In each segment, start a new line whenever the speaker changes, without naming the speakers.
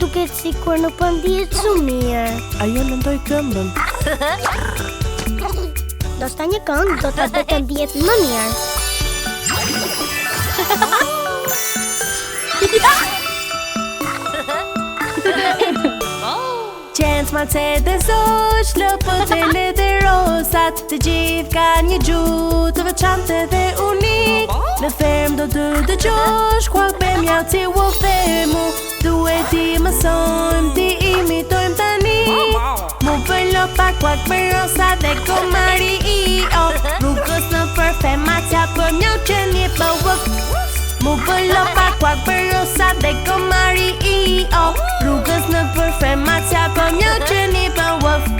duket sikur nuk po ndihet shumë mirë.
Ajo lëndoi këmbën.
Ndoshta një këngë do ta bëjë të ndihet më mirë.
Qenë Mercedes-osh, lëpëtele dhe rosat, të gjithë ka një gjuhë të veçantë dhe unik. Në fermë do të dëgjosh, kuak be mjau ti u fermu. Duhet ti mësojmë, ti imitojmë tani. Mu për lopa, kuak për rosat dhe komari i o. Rrugës në farmacia për mjau që një bëvëk. Mu për lopa, kuak për rosat dhe komari i o. Rrugës në farmacia për mjau që një bëvëk.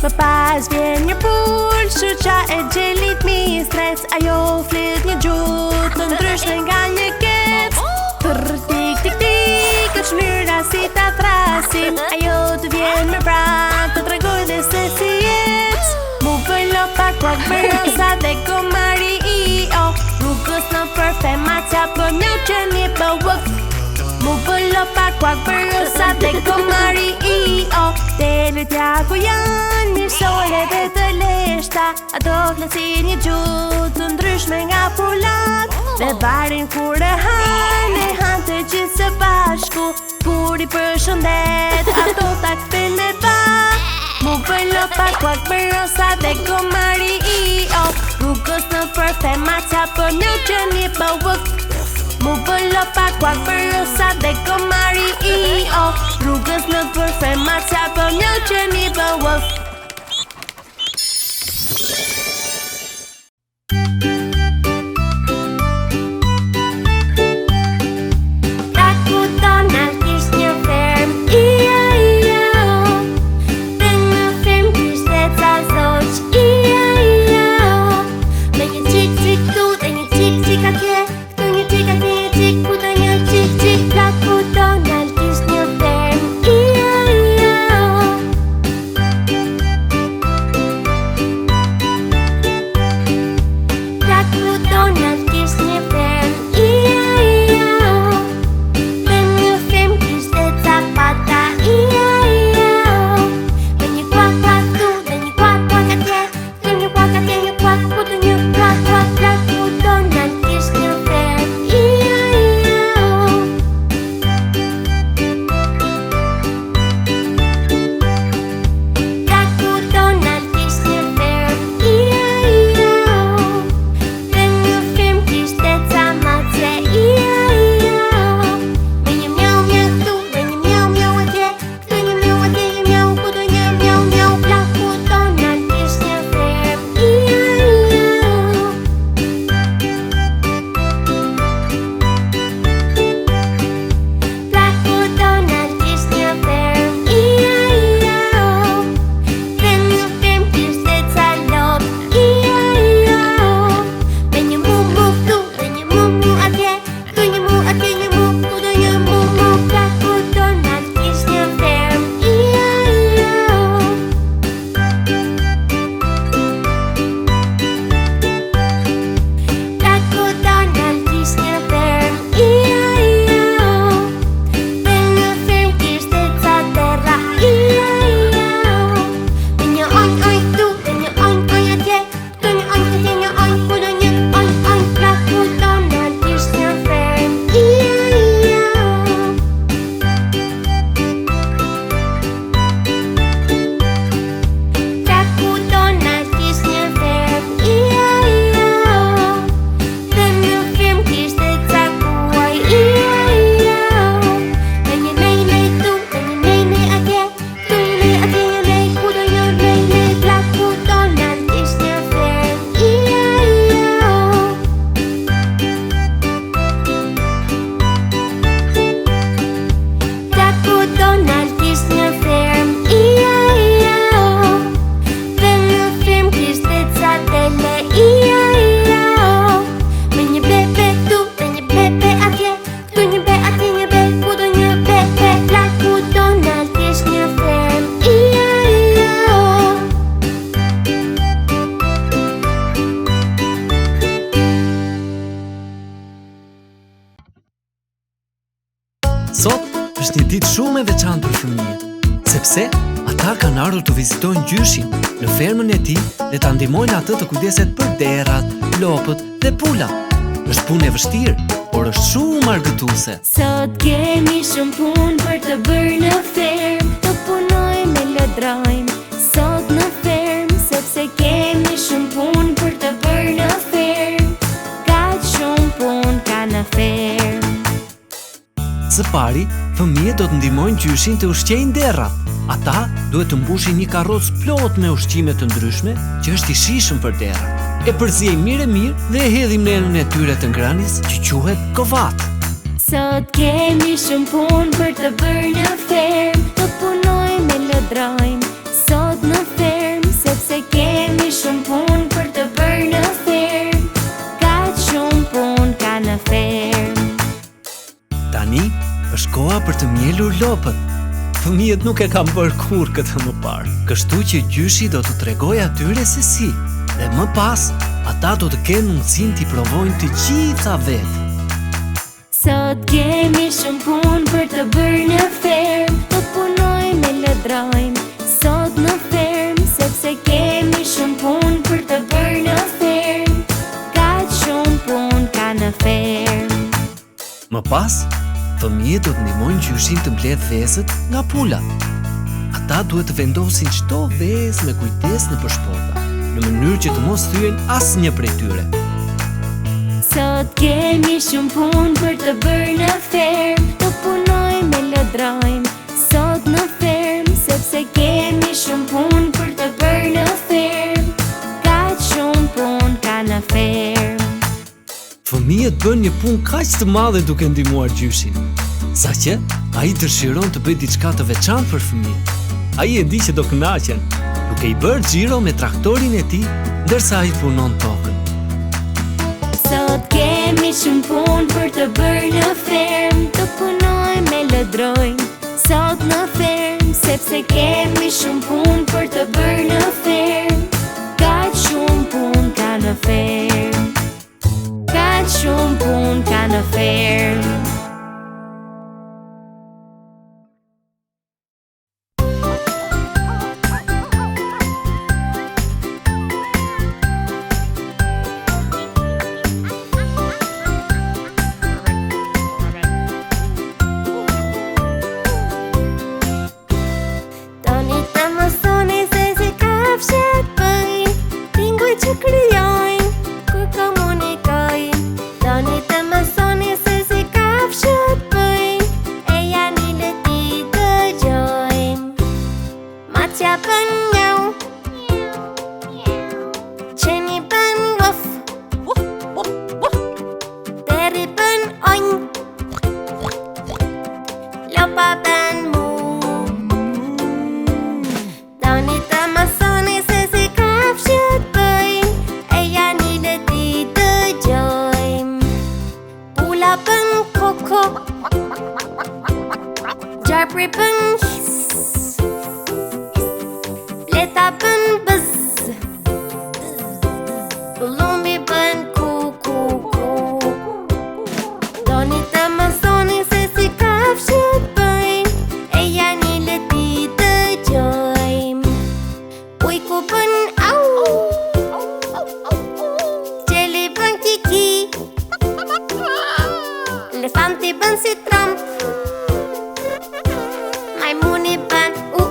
Më pas vjen një pull, shuqa e gjelit mi stres. Ajo flit një gjuhë të ndryshme nga një kec. Tërr, tik, tik, tik, është mënyra si ta thrasim. Ajo të vjen më prap, të tregoj dhe se si ec. Mu për lopa, kuak për rosa dhe komari i o. Rrugës në farmacia për mjau që një bëvëk. Mu për lopa, kuak për rosa dhe komari i o. Telutja ku janë mirësore dhe të leshta. Ato flet si një gjuhë të ndryshme nga pulat. Dhe barin kur e hanë të gjithë së bashku. Kur i përshëndet, ato ta kthen me ba. Mu për lopa, kuak për rosa dhe komari i o. Rrugës në farmacia për mjau që një bëvëk. Mu për lopa, kuak për rosa dhe komari i o. Rrugës në farmacia për mjau që një bëvëk.
është një ditë shumë e veçantë për fëmijët, sepse ata kanë ardhur të vizitojnë gjyshin në fermën e tij dhe ta ndihmojnë atë të kujdeset për derrat, lopët dhe pulat. Është punë e vështirë, por është shumë argëtuese.
Sot kemi shumë punë për të bërë në fermë, të punojmë e lëdrajmë sot në fermë, sepse kemi shumë punë për të bërë në fermë. Kaq shumë punë ka në fermë.
Së pari, fëmijët do të ndihmojnë gjyshin të ushqejnë derrat. Ata duhet të mbushin një karrocë plot me ushqime të ndryshme që është i shijshëm për derra. E përziejmë mirë dhe e hedhim në enën e tyre të ngrënies që quhet kovat.
Sot kemi shumë punë për të bërë në fermë, të punojmë e lëdrajmë sot në fermë, sepse kemi shumë punë për të bërë në fermë. Kaq shumë punë ka në fermë.
Tani është koha për të mjelur lopët. Fëmijët nuk e kanë bërë kur këtë më parë, kështu që gjyshi do të tregojë atyre se si, dhe më pas ata do të kenë mundësinë t'i provojnë të gjitha vetë.
Sot kemi shumë punë për të bërë në fermë, të punojmë e lëdrajmë sot në fermë, sepse kemi shumë punë për të bërë në fermë. Kaq shumë punë ka në fermë.
Më pas, fëmijët do të ndihmojnë gjyshin të mbledh vezët nga pulat. Ata duhet të vendosin çdo vezë me kujdes në shporta, në mënyrë që të mos thyen asnjë prej tyre.
Sot kemi shumë punë për të bërë në fermë, të punojmë e lëdrajmë sot në fermë, sepse kemi shumë punë për të bërë në fermë. Kaq shumë punë ka në fermë.
Fëmijët bën një punë kaq të madhe duke ndihmuar gjyshin, saqë ai dëshiron të bëjë diçka të veçantë për fëmijët. Ai e di që do kënaqen, duke i bërë xhiro me traktorin e tij ndërsa ai punon tokën.
Sot kemi shumë punë për të bërë në fermë, të punojmë e lëdrajmë sot në fermë, sepse kemi shumë punë për të bërë në fermë. Kaq shumë punë ka në fermë. Kaq shumë punë ka në fermë.
Tani të mësoni se si kafshet bëjnë, tinguj që krijojnë, kur komunikojnë. Tani të mësoni se si kafshet bëjnë, e janë i leti dëgjojmë. Macja bën njau, qeni bën wuf, deri bën onj, lopa bën mu. Tani të mësoni se si kafshet bëjnë, e janë i leti dëgjojmë. Pula bën koko, gjarpri bën hiss, bleta bën bëz, lumbi bën ku ku ku. Tani të mësoni se si kafshet bëjnë, e janë i leti dëgjojmë. Ujku bën au, qeli bën kiki, elefanti bën si tromp, majmuni bën u.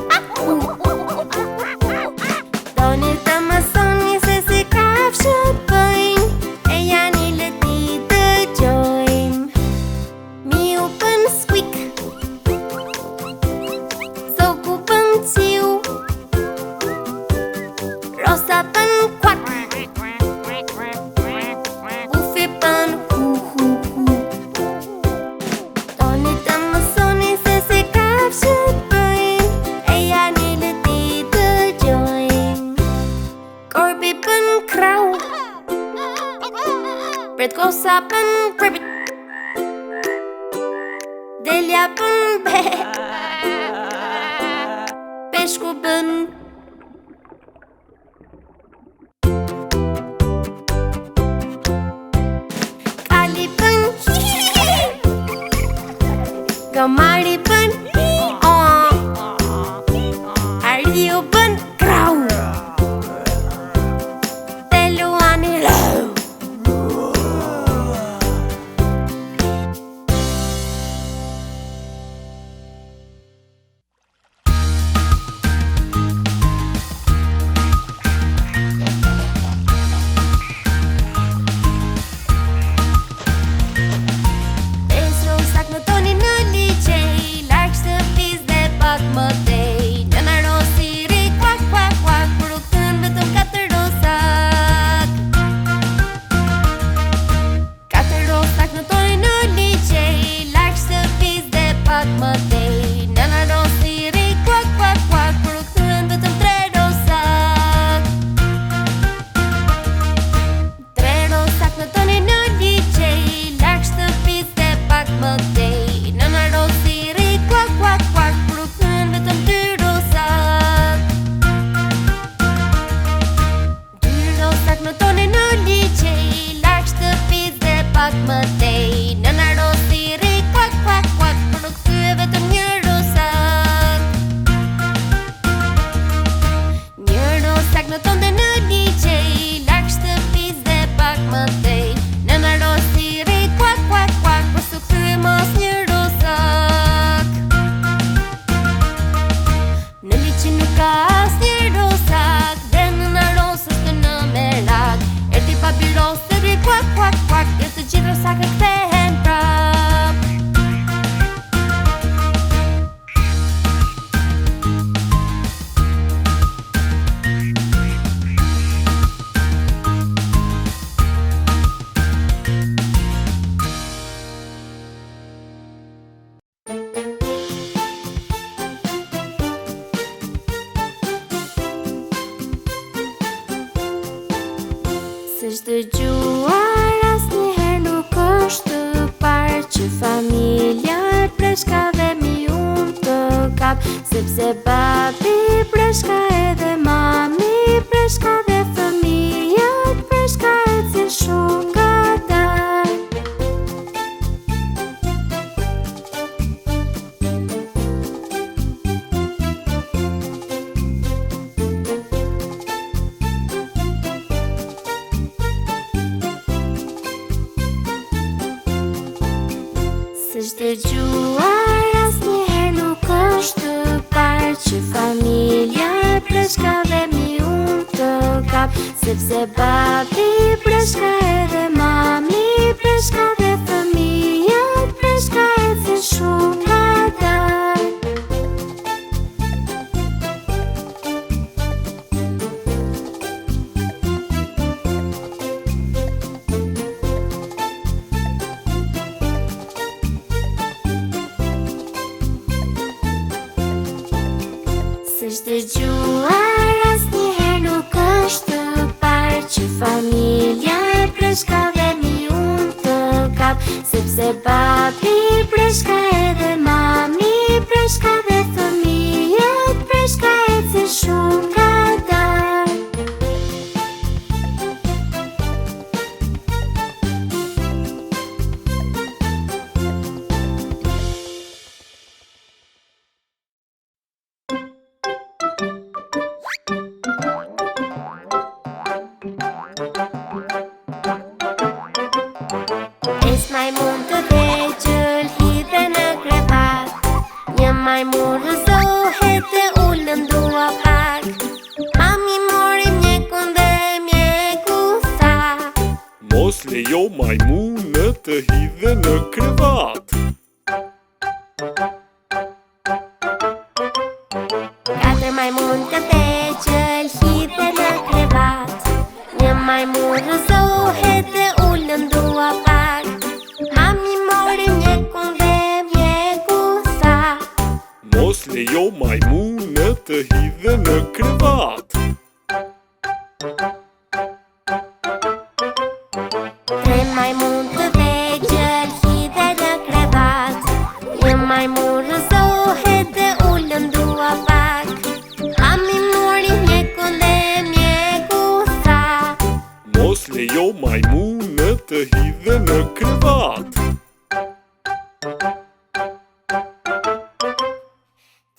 Tani të mësoni se si kafshet bëjnë, e janë i leti dëgjojmë. Miu bën squeak, zoku bën ciu, rosa bën quack, bufi bën hu hu hu. Tani të mësoni se si kafshet bëjnë, e janë i leti dëgjojmë. Korbi bën krau, pretkosa bën privet, delja bën be, peshku bën. Kali bën hi, gomari bën dëgjuar asnjëherë nuk është të parë që familja e breshkave miun të kap, sepse babi breshka edhe mami breshka dhe fëmijët breshka ecin shumë ngadalë. S'është dëgjuar asnjëherë nuk është të parë që familja e breshkave miun të kap, sepse babi breshka edhe mami breshka dhe fëmijët breshka ecin shumë ngadalë. S'është dëgjuar asnjëherë nuk është të parë që familja e breshkave miun të kap, sepse babi breshka edhe mami breshka dhe fëmijët breshka ecin shumë ngadalë. Majmun të vegjël hidhe në krevat, një majmun rëzohet dhe ullën dua pak. Mami mori mjekun dhe mjeku tha:
Mos lejo majmunë të hidhe në krevat.
Katër majmun të vegjël hidhe në krevat, një majmun rëzohet dhe ullën dua pak. Mami mori mjekun dhe mjeku tha:
Mos lejo majmunë të hidhe në krevat.
Tre majmun të vegjël hidhe në krevat, një majmun rëzohet dhe ullën dua pak. Mami mori mjekun dhe mjeku tha:
Mos lejo majmunë të hidhe në krevat.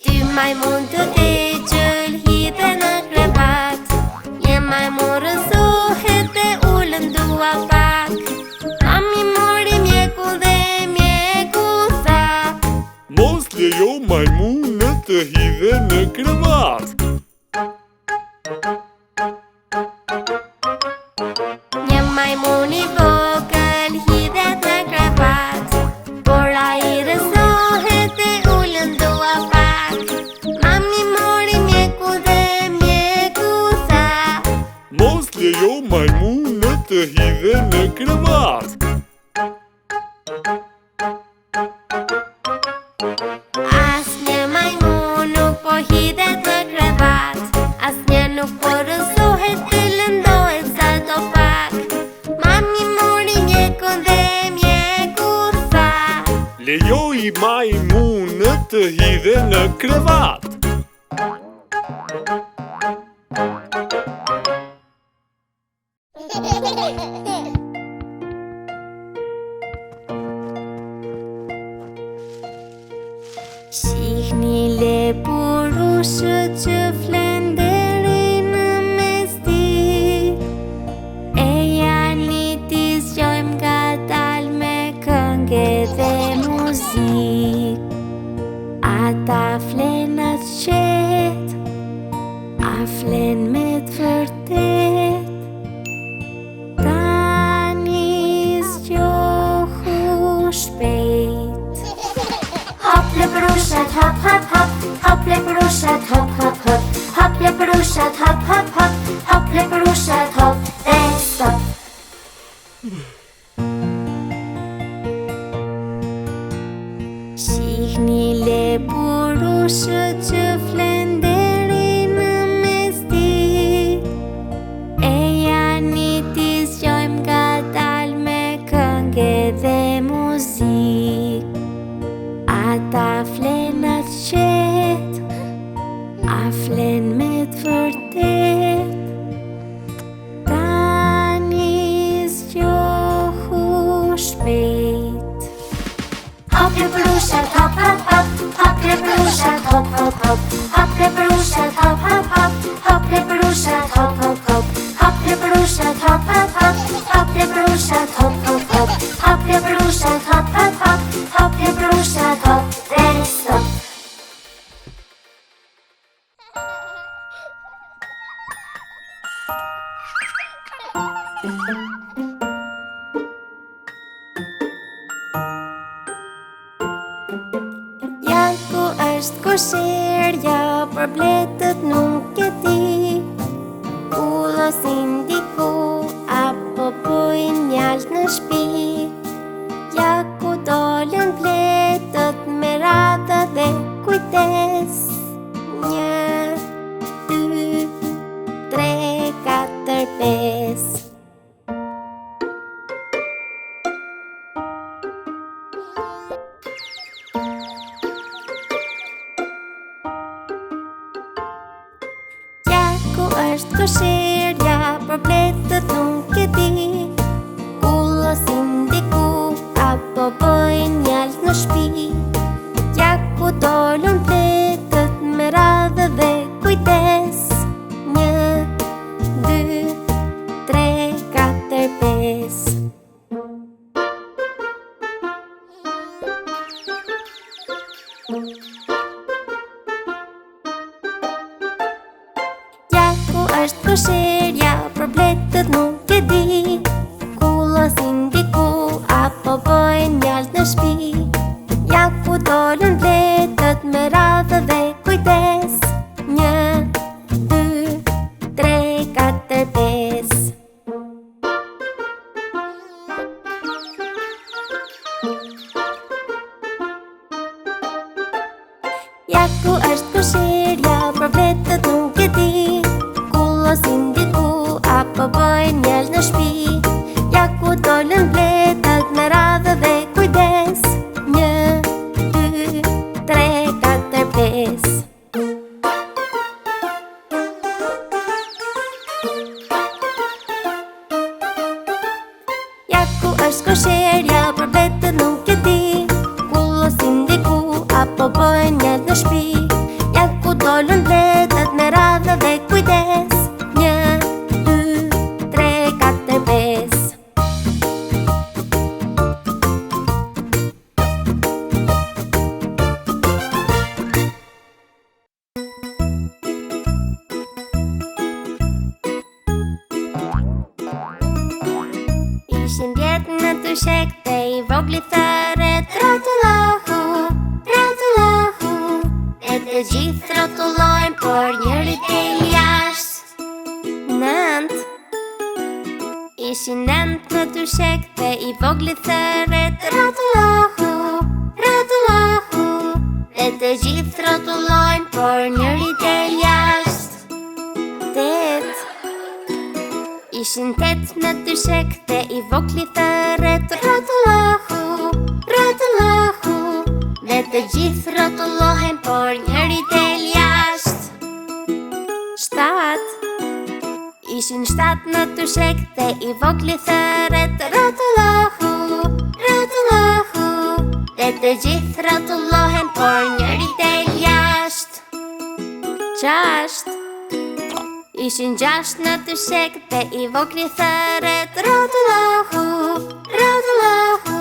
Dy majmun të vegjël hidhe në krevat, një majmun rëzohet dhe ullën dua pak. Mami mori mjekun dhe mjeku tha:
Mos lejo majmunë të hidhe në krevat.
Një majmun i vogël hidhet në krevat, por ai rëzohet dhe ullën dua pak. Mami mori mjekun dhe mjeku tha:
Mos lejo majmunë të hidhe në krevat.
Asnjë majmun nuk po hidhet në krevat, asnjë nuk po rëzohet dhe lëndohet sado pak. Mami mori mjekun dhe mjeku tha:
Lejoj majmunë të hidhe në krevat.
Shihni lepurushët që flen deri në mesdi, e janë t'i zgjojmë ngadalë me këngë dhe muzik. Ata flen atë qetë, a flen me të vërtet. Tani zgjohu shpejt. Hop leprushat hop hop hop, hop leprushat hop hop hop, hop leprushat hop hop hop, hop leprushat hop dhe stop. Shihni lepurushët që flen deri në mesdi, e janë t'i zgjojmë leprushat, hop hop hop. Hop leprushat, hop hop hop. Hop leprushat, hop hop hop. Hop leprushat, hop hop hop. Hop leprushat, hop hop hop. Hop leprushat, hop hop hop. Hop leprushat, hop hop hop. Hop leprushat, hop. Then stop. Ja ku është kosherja, për bletët nuk e di. Ullosin diku, apo bujnë mjalt në shtëpi. Ja ku dolën bletët me radhë dhe kujdes. 1, 2, 3, 4, 5. Ku është kosherja, për bletët nuk e di. Ullosin diku, apo bojnë mjalt në shtëpi. Ja ku dolën bletët me radhë dhe kujdes. 1, 2, 3, 4, 5. Ja ku është kosherja, për bletët nuk e di. Ullosin diku, apo bojnë mjalt në shtëpi. Ja ku dolën bletët me radhë dhe kujdes. 1, 2, 3, 4, 5. Ja ku është kosherja, për bletët nuk e di. Ullosin diku, apo bojnë mjalt në shtëpi. Ja ku dolën bletët me radhë dhe kujdes. 1, 2, 3, 4, 5. Ja ku është kosherja, për bletët nuk e di. Ullosin diku, apo bojnë mjalt në shtëpi. Ja ku dolën bletët me radhë dhe kujdes. 1, 2, 3, 4, 5. Ishin djetë në të shekte, i vogli thëret rotullohu, rotullohu. E të gjithë rotullojnë, por njëri del jashtë. 9. Ishin 9 në të shekte, i vogli thëret rotullohu, rotullohu. E të gjithë rotullojnë, por njëri del jashtë. 8. Ishin 8 në të shekte, i vogli thëret rotullohu, rotullohu. Dhe të gjithë rotullohen, por njëri del jashtë. 7. Ishin 7 në të shekte, i vogli thëret rotullohu, rotullohu. Dhe të gjithë rotullohen, por njëri del jashtë. 6. Ishin 6 në të shekte, i vogli thëret rotullohu, rotullohu.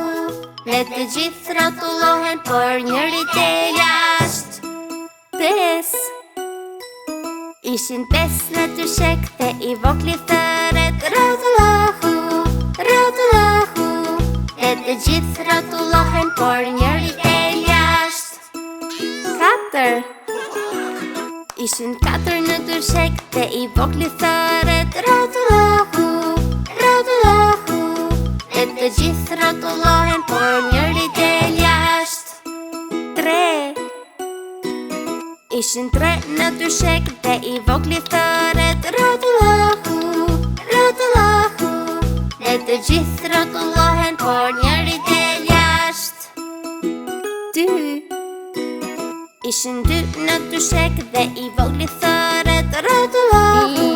Dhe të gjithë rotullohen, por njëri del jashtë. 5. Ishin 5 në të shekte, i vogli thëret rotullohu, rotullohu. Dhe të gjithë rotullohen, por njëri del jashtë. 4. Ishin 4 në të shekte, i vogli thëret rotullohu, rotullohu. Dhe të gjithë rotullohen, por njëri del jashtë. 3. Ishin 3 në të shekte, i vogli thëret rotullohu, rotullohu. Dhe të gjithë rotullohen, por njëri del jashtë. 2. Ishin 2 në të shekte, i vogli thëret rotullohu,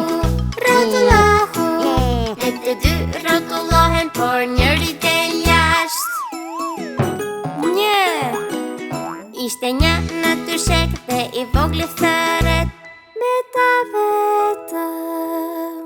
rotullohu. Dhe të dy rotullohen, por njëri del jashtë. 1. Ishte një në dyshek dhe I vogli thëret me ta vetëm.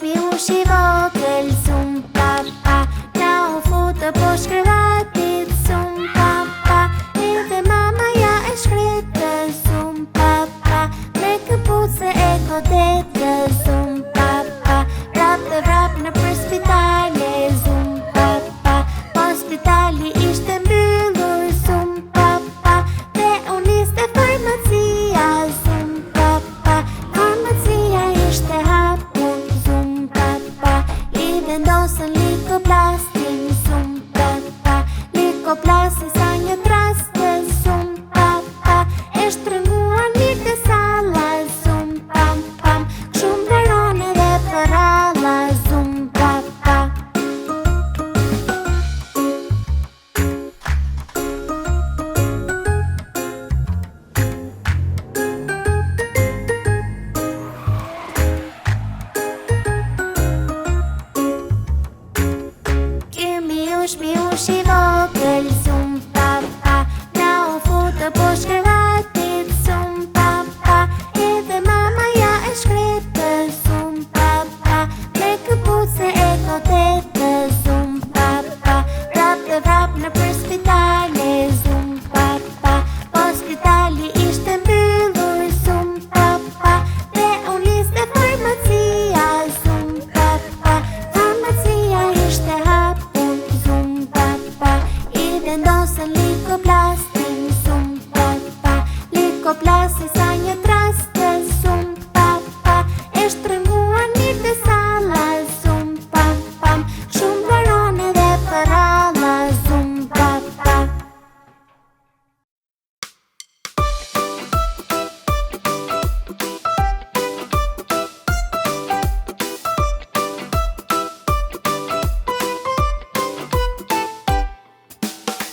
Mi ush I vogël, zum papa, na u futë poshtë krevatit, zum papa, edhe mama ja e shkretë, zum papa, me këpucë e godetë, zum papa, vrap në për spitale, zum papa, po spitali ishte mbyllur, zum papa, dhe unë niste farmacia, zum papa, farmacia ishte hapur. Vendosën likoplastin, zum papa, likoplastin sa një traste, zum papa, e shtrënguan një salla, zum pam pam, shumë verone dhe përralla, zum papa. Mi ush I vogël, zum papa, na u futë poshtë krevatit, zum papa, edhe mama ja e shkretë, zum papa, me këpucë e godetë, zum papa, vrap në për spitale, zum papa, po spitali ishte mbyllur, zum papa, dhe unë niste farmacia, zum papa, farmacia ishte hapur. Vendosën likoplastin, zum papa, likoplastin sa një traste, zum papa, e shtrënguan një salla, zum pam pam, shumë verone dhe përralla, zum papa.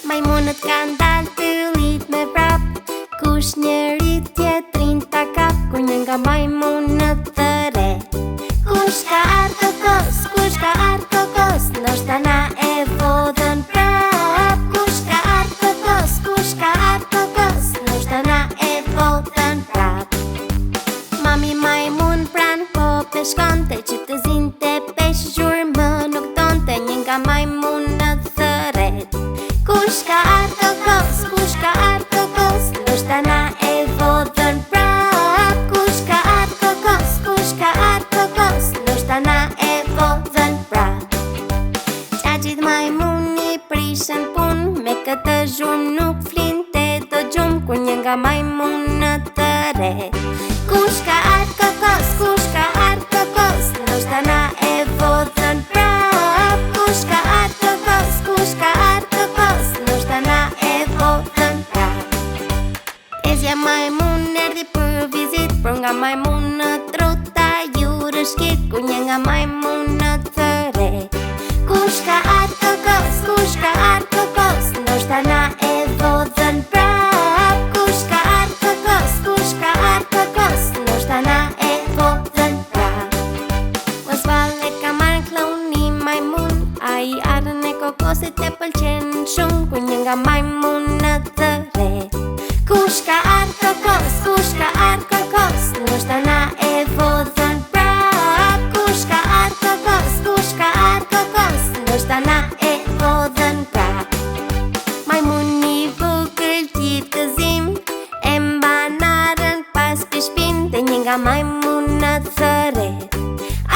Majmunët kanë dalë të lit me vrap, kush njeri tjetrin ta kap, kur një nga majmunët të re. Kush ka ardhë kokos, kush ka ardhë kokos, ndoshta na e vodhën prap. Kush ka ardhë kokos, kush ka ardhë kokos, ndoshta na e vodhën prap. Mami majmun pran po peshkonte, që të zinte pesh gjurmë nuk donte, një nga majmunët të ret. Kush ka ardhë kokos, kush ka ardhë kokos, ndoshta na e vodhën prap. Kush ka ardhë kokos, kush ka ardhë kokos, ndoshta na e vodhën prap. Qaqit majmuni prishën pun, me këtë zhurmë nuk flinte do gjumë, kur një nga majmunët të ret. Kush ka ardhë kokos, kush ka ardhë kokos, ndoshta na e vodhën prap. Kush ka ardhë kokos, kush ka ardhë kokos, ndoshta na e vodhën prap. Ezja majmun erdi për vizit, por nga majmunët rrota ju rëshkit, kur një nga majmunët të re. Kush ka ardhë kokos, kush ka ardhë kokos, ndoshta na e vodhën prap. Kush ka ardhë kokos, kush ka ardhë kokos, ndoshta na e vodhën prap. Mos valle ka marrë kloni majmun, a I ardhën e kokosit e pëlqen shumë, kur një nga majmunët të re. Kush ka ardhë kokos, kush ka ardhë kokos, ndoshta na e vodhën prap. Kush ka ardhë kokos, kush ka ardhë kokos, ndoshta na e vodhën prap. Majmuni vogël tjetë gëzim, e mbanarën pas pishpin, dhe një nga majmunët të re.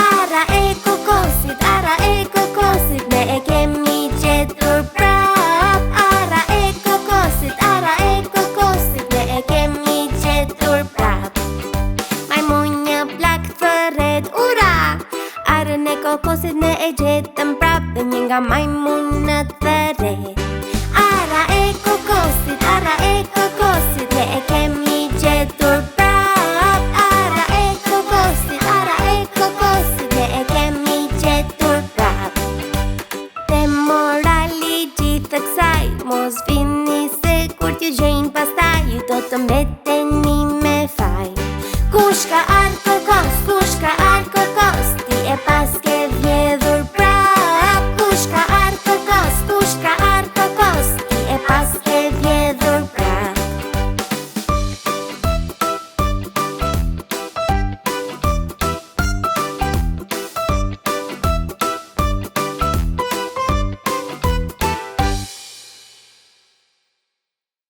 Ara e kokosit, ara e kokosit, ne e kemi gjetur prap. Ara e kokosit, ara e kokosit, ne e kemi gjetur prap. Majmunja plak të ret, ura! Arën e kokosit ne e gjetëm prap, dhe një nga majmunët të re. Ara e kokosit, ara e kokosit, ne e kemi gjetur prap. Ara e kokosit, ara e kokosit, ne e kemi gjetur prap. mushka ardh